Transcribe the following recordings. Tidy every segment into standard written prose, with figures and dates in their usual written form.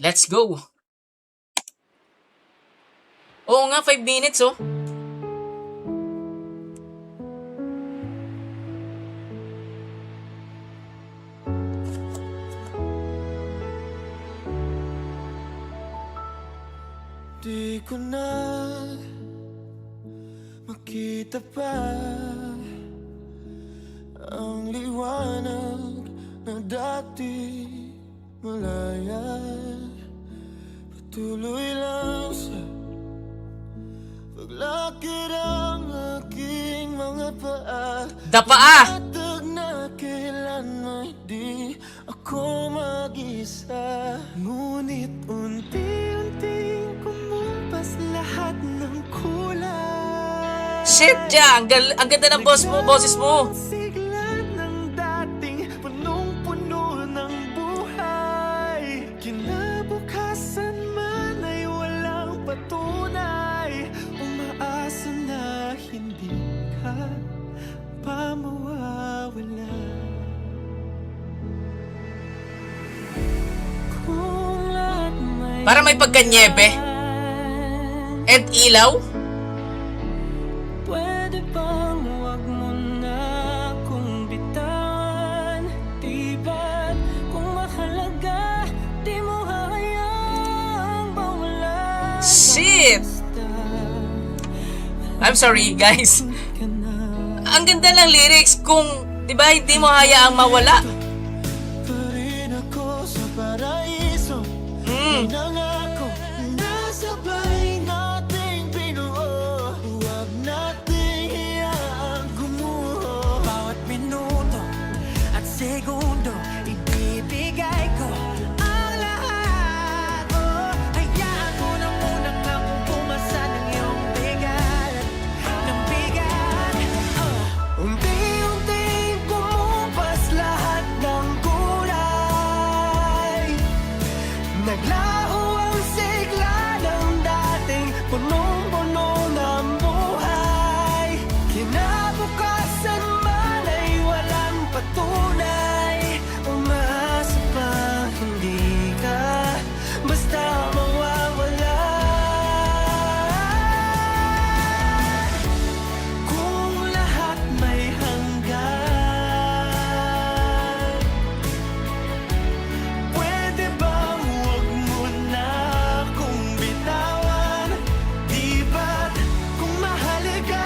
Let's go! Oo nga, 5 minutes oh. Di ko na makita pa ang liwanag na dati malaya. Patuloy lang sa paglakad ang aking mga paa. Dapaa! Patag na kailan may di ako mag-isa. Ngunit unti-unting kumumpas lahat ng kulay. Shit, Ja! Ang ganda ng boses mo! Sigla ng dating punong-puno ng buhay. Kinabukasan man ay walang patunay. Umaasa na hindi ka pa mawawala. Kung lahat Para may pagkanyebe. And ilaw? pwede bang huwag mo na akong bitawan? Di ba't kung mahalaga, di mo hayaang mawala? Shit! I'm sorry, guys. Ang ganda ng lyrics kung, di ba, hindi mo hayaang mawala. Pa rin ako sa paraiso. Nangako na sabay nating binuo. Huwag nating iyaang gumuho. Bawat minuto at segundo, ibibigay ko ang lahat. Oh, hayaan mo na munang akong pumasa ng iyong bigat. Ng bigat. Unti-unting kumumpas lahat ng kulay. Naglaho ang sigla ng dating punong-puno ng buhay. Kinabukasan man ay walang patunay. Umaasa pa hindi ka basta mawawala. Kung lahat may hanggan, pwede bang huwag mo na akong bitawan? Di ba't kung mahalaga,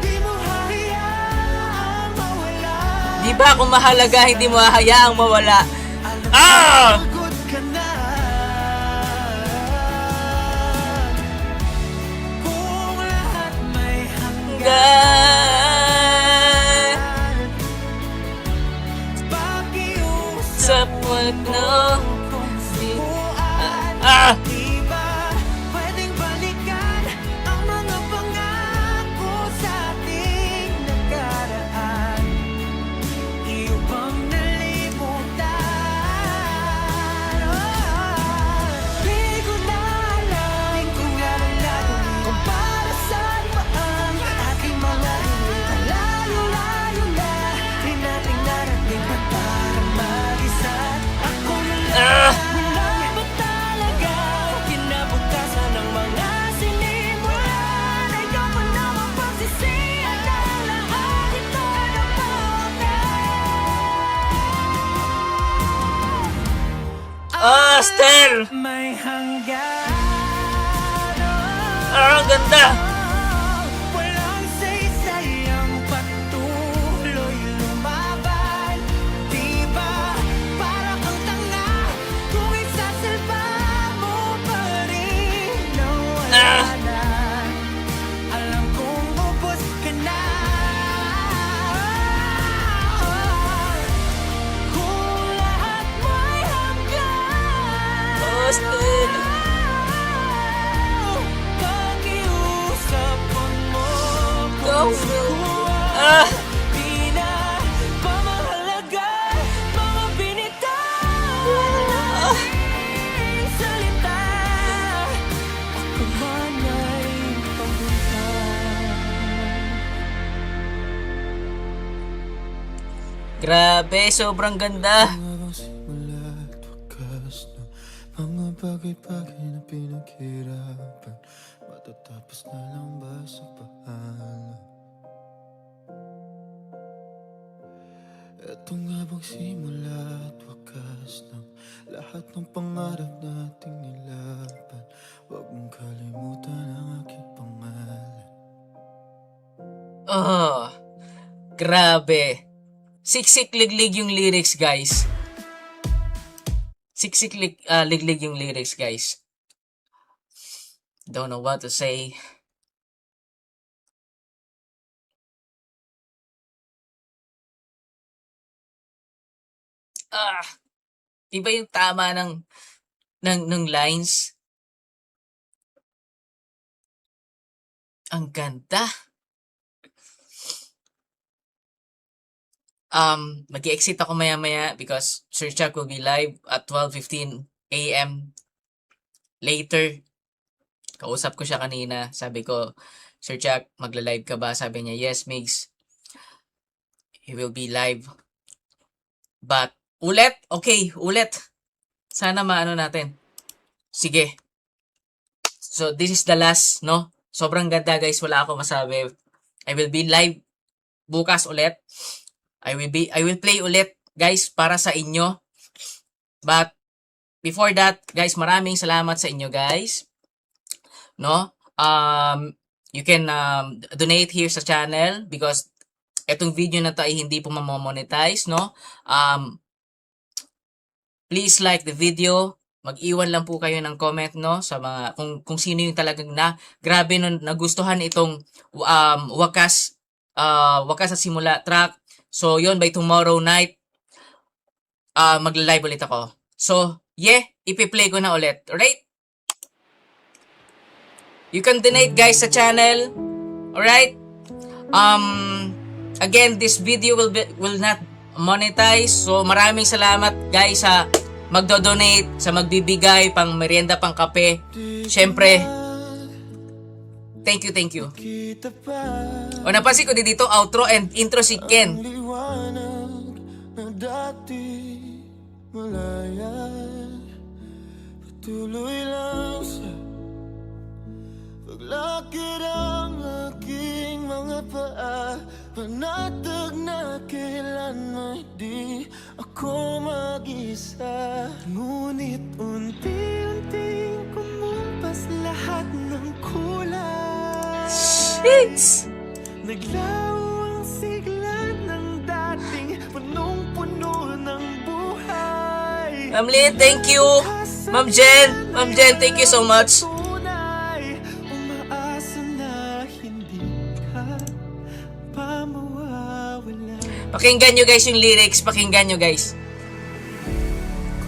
di mo hayaang mawala? Di ba kung mahalaga, hindi mo hayaang mawala? Ah! Pagod ka na. Kung lahat may Hanggang pakiusap sa puno. kung subuan. Ah! Di ba pwedeng balikan ang mga pangako sa ating nakaraan? Iyo bang nalimutan? Di ko na alam kung ano kung para saan pa ang aking mga hiling. Layo-layo na di natin narating pa para mag-isa. Ako na lang walang iba talaga. Kinabukasan ng mga sinimulan. Ayoko na mapagsisihan ang lahat ito na Ah, Stel! may hanggan. Ah, ang ganda! Walang saysay ang patuloy lumaban. Di ba para kang tanga kung isasalba mo pa rin na wala na. Alam kong ubos ka na. Kung lahat may hanggan, Oh, Stel! pakiusap mo Go! kung subuan. Ah! Di na pamahalaga, mga binitawan ating salita. Ako man ay pagbuntan. Grabe, sobrang ganda. Simula't wakas ng mga bagay-bagay na pinaghirapan, matatapos na lang ba sa paalam? Ito nga bang simula at wakas ng lahat ng pangarap nating nilaban? Huwag mong kalimutan ang aking pangalan. Oh, grabe. Siksik liglig yung lyrics, guys. Siksik liglig yung lyrics, guys. Don't know what to say. Iba yung tama ng lines. Ang ganda. Mag-exit ako maya-maya because Sir Chuck will be live at 12:15 a.m. later. Kausap ko siya kanina. Sabi ko, Sir Chuck, magla-live ka ba? Sabi niya, yes, Migs. He will be live. But, ulit? Okay, ulit. Sana maano natin. Sige. So, this is the last, no? Sobrang ganda, guys. Wala ako masabi. I will be live bukas ulit. I will play ulit, guys, para sa inyo. But, before that, guys, maraming salamat sa inyo, guys. No? You can donate here sa channel because etong video na to ay hindi po mamonetize, no? Please like the video. Mag-iwan lang po kayo ng comment, no? Sa mga, kung sino yung talagang grabe nun, nagustuhan itong wakas sa simula track. So, yun, by tomorrow night, magla-live ulit ako. So, yeah, ipi-play ko na ulit. Alright? You can donate, guys, sa channel. Alright? Again, this video will not monetize. So, maraming salamat, guys, sa magdo-donate, sa magbibigay, pang merienda, pang kape. Siyempre, thank you. O, napansin ko dito, outro and intro si Ken. Liwanag na dati malaya, patuloy lang sa paglakad ang aking mga paa, panatag na kailanman di ako mag-isa. Ngunit unti-unting kumumpas lahat ng kulay. Shit! Naglaho ang sigla ng dating punong-puno ng buhay. Ma'am Lynn, thank you. Ma'am Jen, thank you so much. Tunay, umaasa na hindi ka pa mawawala. Pakinggan nyo, guys, yung lyrics. Pakinggan nyo, guys.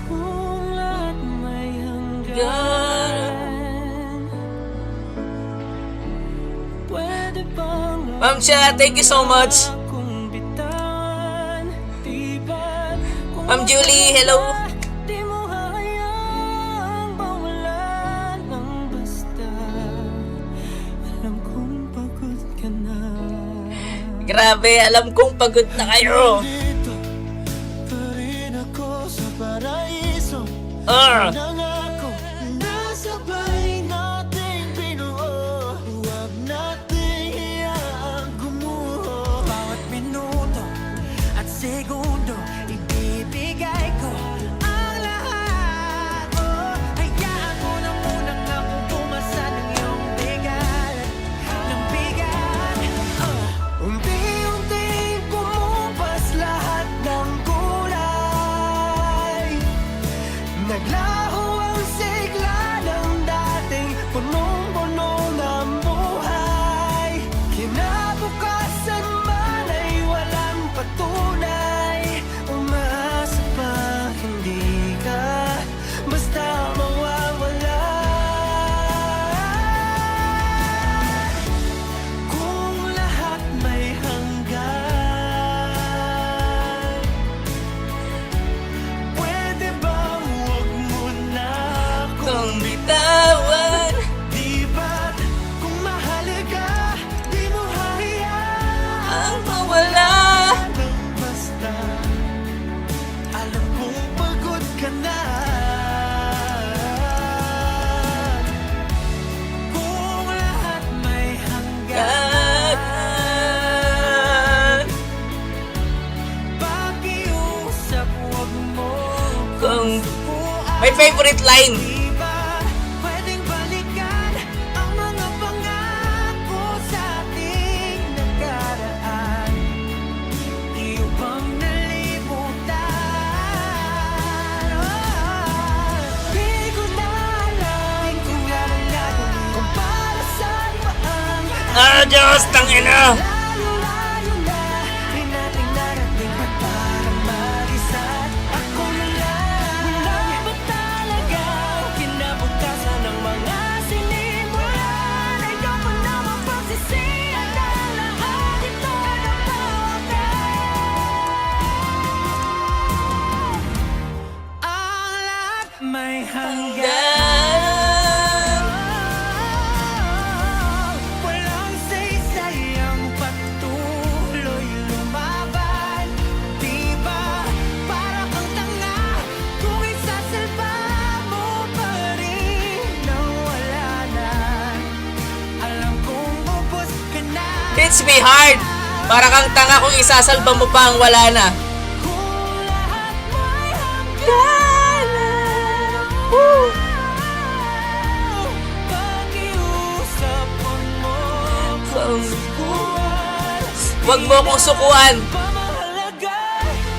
Kung lahat may hanggan, pwede bang Ma'am Cha, thank you so much. akong bitawan? Di ba't kung Ma'am Julie, hello. di mo hayaang mawalan ng basta? Alam kong pagod ka na. Grabe, alam kong pagod na kayo. Dito pa rin ako sa paraiso. Ah, Nangako na sabay nating binuo. Huwag nating iyaang gumuho. Bawat minuto at segundo, ibibigay ko ang lahat. Oh, hayaan mo na munang akong pumasa ng iyong bigat. Ng bigat. Unti-unting bumupas lahat ng kulay. Naglaho ang sigla ng dating punong-puno ng buhay. Kinabukasan man ay walang patunay. Umaasa pa hindi ka basta mawawala. Kung lahat may hanggan, pwede bang huwag mo na kung bitawan. Di ba't kung mahalaga, di mo hayaan Ang mawala. ng basta? Alam kong pagod ka na. My favorite line. Di ba pwedeng balikan ang mga pangako sa ating nakaraan? Iyo bang nalimutan? Di ko na alam kung ano nga kung para saan pa ang Diyos, tangina! layo-layo na rin nating narating at parang mag-isa ako na lang. Wala ba talaga kinabukasan ng mga sinimulan? Ayoko na mapagsisihan na lahat ito na ang lahat may hanggan. Walang saysay ang patuloy lumaban. Di ba para kang tanga kung isasalba mo pa rin na wala na? Alam kong ubos ka na. Hits me hard! Para kang tanga kung isasalba mo pa ang wala na. Kung lahat may hangganan. Pag-iusapan mo kung buwan. Huwag mo akong sukuan. Pamahalaga,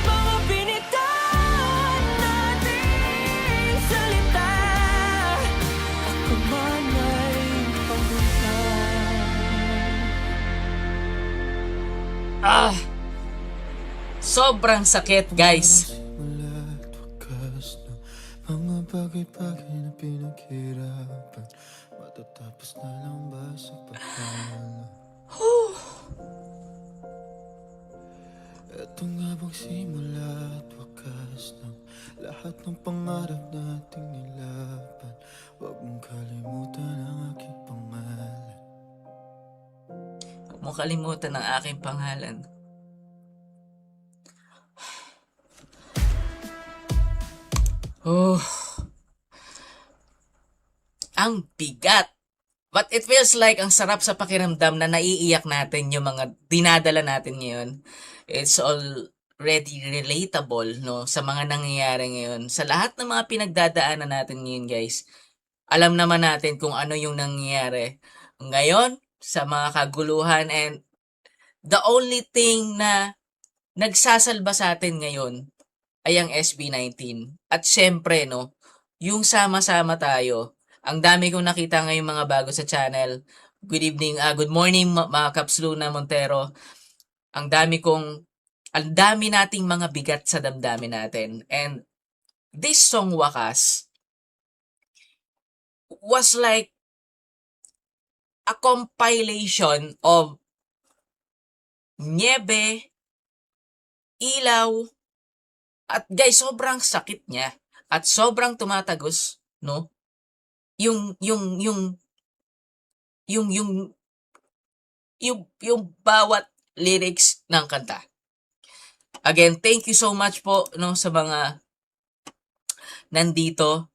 mga binitawan nating salita. Ako man ay pamunta. Sobrang sakit, guys. Simula't wakas na mga bagay-bagay na pinaghirapan, matatapos na lang ba sa pagkala? Eto nga bang simula't wakas ng lahat ng pangarap nating nilaban? Huwag mong kalimutan ang aking pangalan. Huwag mo kalimutan ang aking pangalan. Ang bigat. But it feels like ang sarap sa pakiramdam na naiiyak natin yung mga dinadala natin ngayon. It's already relatable, no, sa mga nangyayari ngayon. Sa lahat ng mga pinagdadaanan natin ngayon, guys. Alam naman natin kung ano yung nangyayari ngayon sa mga kaguluhan, and the only thing na nagsasalba sa atin ngayon ay ang SB19. At syempre, no, yung sama-sama tayo. Ang dami kong nakita ngayong mga bago sa channel. Good evening, good morning mga Caps Luna Montero. Ang dami nating mga bigat sa damdamin natin. And this song Wakas was like a compilation of niebe, ilaw, at guys, sobrang sakit niya at sobrang tumatagos, no? Yung bawat lyrics ng kanta. Again, thank you so much po, no, sa mga nandito.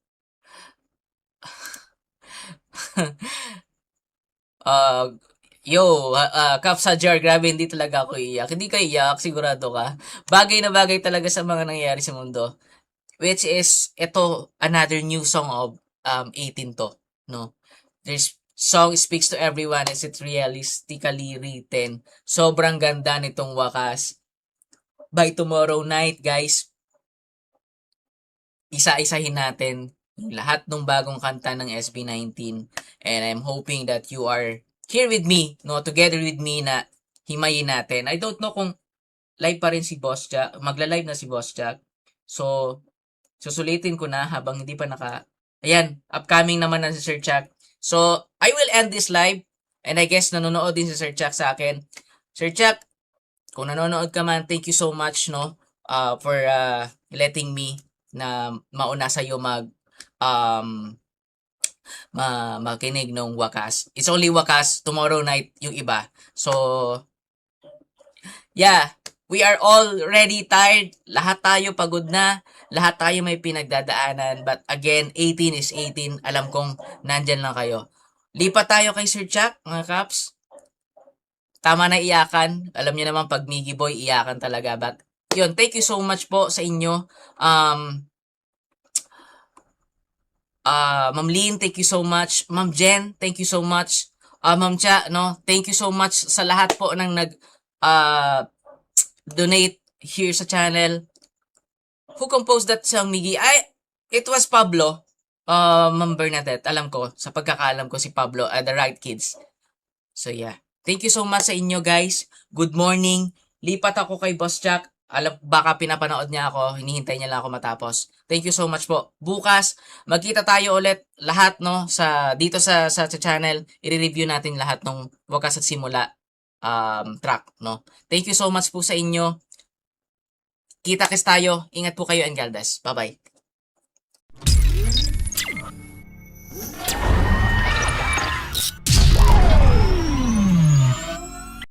Kap Sajar, grabe, hindi talaga ako iiyak. Hindi ka iiyak, sigurado ka. Bagay na bagay talaga sa mga nangyayari sa mundo. Which is, ito, another new song of 18 to, no? This song speaks to everyone as it's realistically written. Sobrang ganda nitong Wakas. By tomorrow night, guys, isa-isahin natin yung lahat ng bagong kanta ng SB19. And I'm hoping that you are here with me, no, together with me na himayin natin. I don't know kung live pa rin si Boss Jack. Magla-live na si Boss Jack. So, susulitin ko na habang hindi pa Ayan, upcoming naman na si Sir Jack. So, I will end this live. And I guess nanonood din si Sir Jack sa akin. Sir Jack, kung nanonood ka man, thank you so much, no, for letting me na mauna sa'yo makinig ng Wakas. It's only Wakas, tomorrow night yung iba. So, yeah, we are already tired. Lahat tayo pagod na. Lahat tayo may pinagdadaanan. But again, 18 is 18. Alam kong nandyan lang kayo. Lipat tayo kay Sir Chuck, mga Caps. Tama na iyakan. Alam niyo naman pag Miggy Boy, iyakan talaga. But yun, thank you so much po sa inyo. Ma'am Lynn, thank you so much. Ma'am Jen, thank you so much. Ma'am Cha, no, thank you so much sa lahat po ng uh, donate here sa channel. Who composed that song, Miggy? It was Pablo. Ma'am Bernadette, alam ko, sa pagkakaalam ko si Pablo, The Right Kids. So yeah, thank you so much sa inyo guys. Good morning. Lipat ako kay Boss Jack. Baka pinapanood niya ako, hinihintay niya lang ako matapos. Thank you so much po. Bukas, magkita tayo ulit lahat no dito sa channel. I-review natin lahat ng Wakas at Simula track no. Thank you so much po sa inyo. Kita-kits tayo. Ingat po kayo and God bless. Bye-bye.